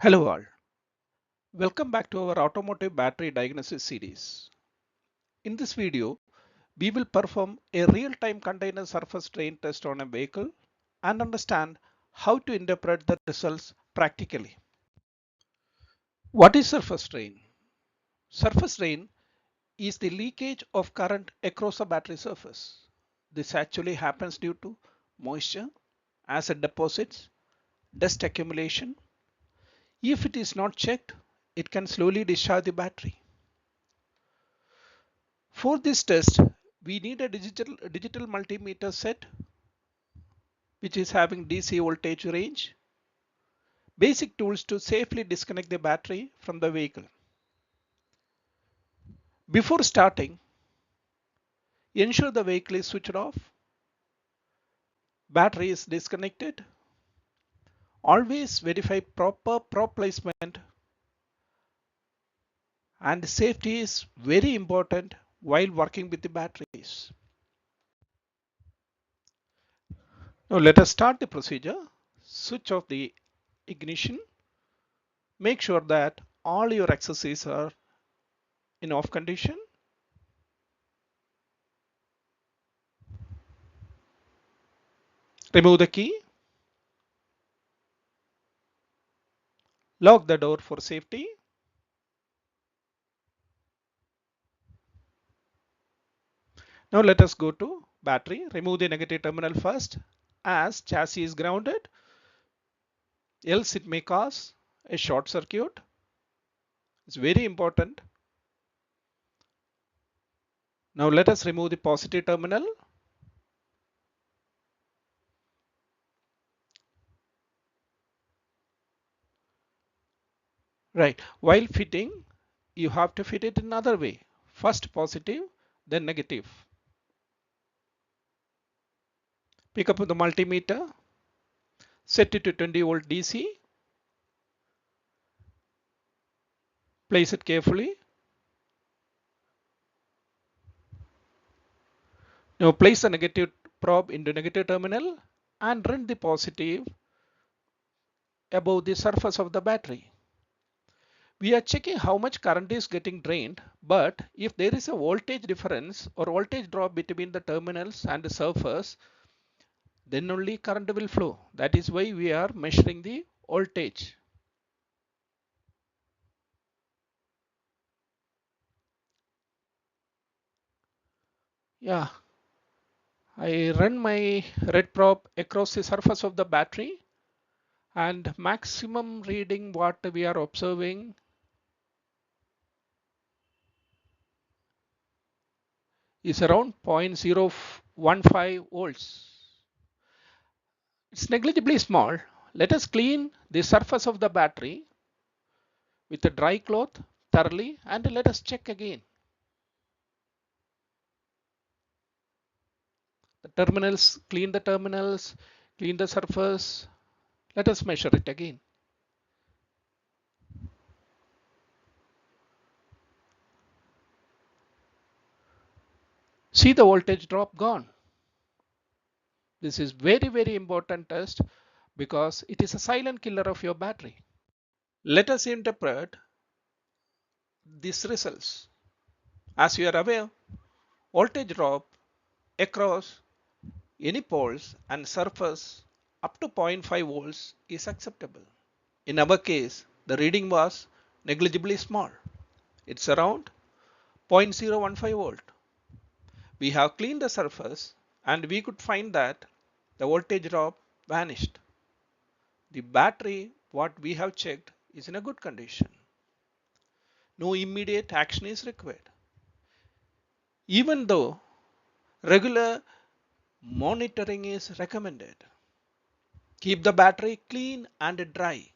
Hello all, welcome back to our automotive battery diagnosis series. In this video, we will perform a real-time container surface strain test on a vehicle and understand how to interpret the results practically. What is surface strain? Surface strain is the leakage of current across a battery surface. This actually happens due to moisture, acid deposits, dust accumulation. If it is not checked, it can slowly discharge the battery. For this test, we need a digital multimeter set which is having DC voltage range, basic tools to safely disconnect the battery from the vehicle. Before starting, ensure the vehicle is switched off, battery is disconnected. Always verify proper prop placement, and safety is very important while working with the batteries. Now let us start the procedure. Switch off the ignition. Make sure that all your accessories are in off condition. Remove the key. Lock the door for safety. Now let us go to battery. Remove the negative terminal first, as chassis is grounded, else it may cause a short circuit. It's very important. Now let us remove the positive terminal. Right. While fitting, you have to fit it in another way. First positive, then negative. Pick up the multimeter. Set it to 20 volt DC. Place it carefully. Now place the negative probe into negative terminal and run the positive above the surface of the battery. We are checking how much current is getting drained, but if there is a voltage difference or voltage drop between the terminals and the surface, then only current will flow. That is why we are measuring the voltage. Yeah, I run my red probe across the surface of the battery, and maximum reading what we are observing is around 0.015 volts. It's negligibly small. Let us clean the surface of the battery with a dry cloth thoroughly and let us check again. Clean the terminals, clean the surface. Let us measure it again. See the voltage drop gone. This is very important test because it is a silent killer of your battery. Let us interpret these results. As you are aware, voltage drop across any poles and surface up to 0.5 volts is acceptable. In our case, the reading was negligibly small. It's around 0.015 volt. We have cleaned the surface and we could find that the voltage drop vanished. The battery, what we have checked, is in a good condition. No immediate action is required. Even though regular monitoring is recommended. Keep the battery clean and dry.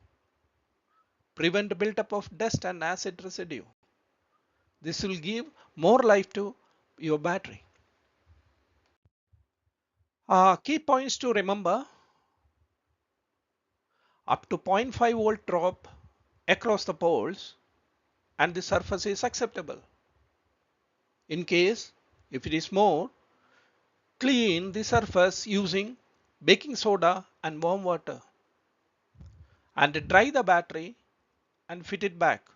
Prevent buildup of dust and acid residue. This will give more life to your battery. Key points to remember: up to 0.5 volt drop across the poles and the surface is acceptable. In case if it is more, clean the surface using baking soda and warm water and dry the battery and fit it back.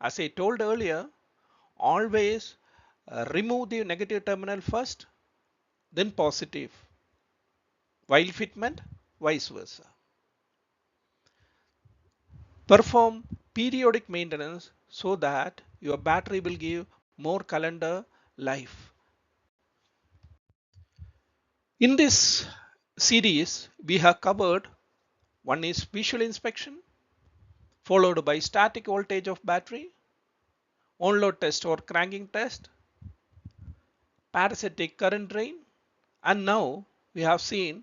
As I told earlier, always remove the negative terminal first, then positive. While fitment, vice versa. Perform periodic maintenance so that your battery will give more calendar life. In this series, we have covered one is visual inspection, followed by static voltage of battery, on-load test or cranking test, parasitic current drain, and now we have seen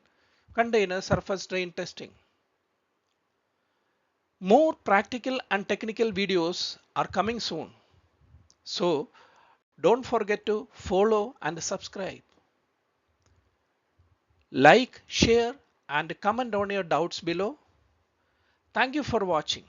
container surface drain testing. More practical and technical videos are coming soon. So don't forget to follow and subscribe. Like, share, and comment on your doubts below. Thank you for watching.